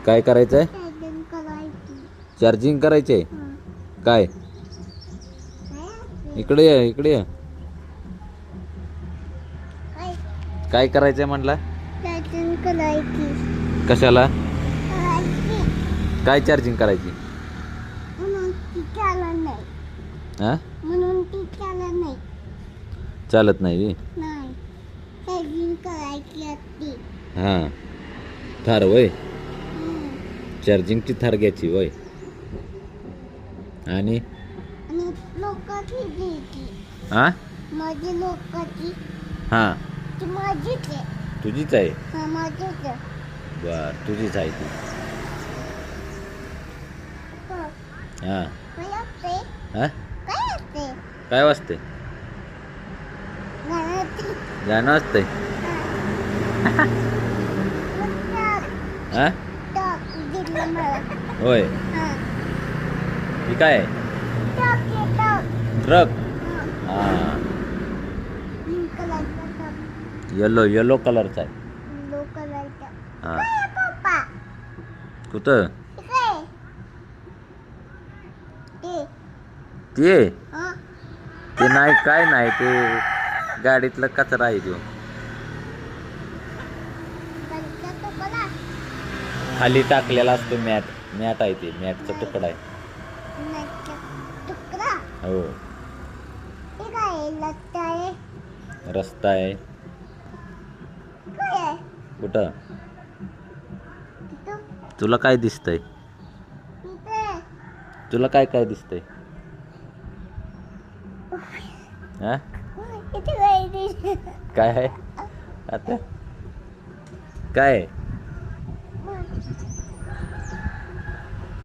काय करायचंय? चार्जिंग करायचंय. काय? इकडे ये, इकडे ये. काय करायचंय म्हटला? चार्जिंग करायची. कशाला? काय चार्जिंग करायची? म्हणून ती चालत नाही. हा? म्हणून ती चालत नाही. चालत नाही बे? नाही. चार्जिंग करायची असते. हा. थार वय? चार्जिंगची थार घ्यायची वय. आणि लोकांची घ्यायची. हा? माझी लोकांची. हा. ती माझीच आहे. तुझीच आहे? हा, माझीच आहे. बर, तुझीच आहे ती. हा. काय असते? हा? काय असते? काय वाजते? गाण्याची. गाणं असतंय? हा? टॉप दिलं मला. होय. हा. ही काय आहे? टॉप आहे, टॉप. ट्रक. हा. हा. पिंक कलरचा टॉप. येलो कलरचा आहे. येलो कलरचा. हा. काय आहे पप्पा? कुठं? इकडे. ते. ते हा. ते नाही, काय नाही, ते गाडीतलं कचरा आहे तो. कलरचा तुकडा. खाली टाकलेला असतो मॅट. मॅट आहे ते, मॅटचा तुकडा आहे. कलरचा तुकडा. हो. हे काय आहे? लट्टा आहे. रस्ता आहे. काय आहे? कुठं? इथं. तुला काय दिसतंय? इथे. तुला काय काय दिसतंय? हा? इथे काय आहे? काय आहे आता? काय आहे?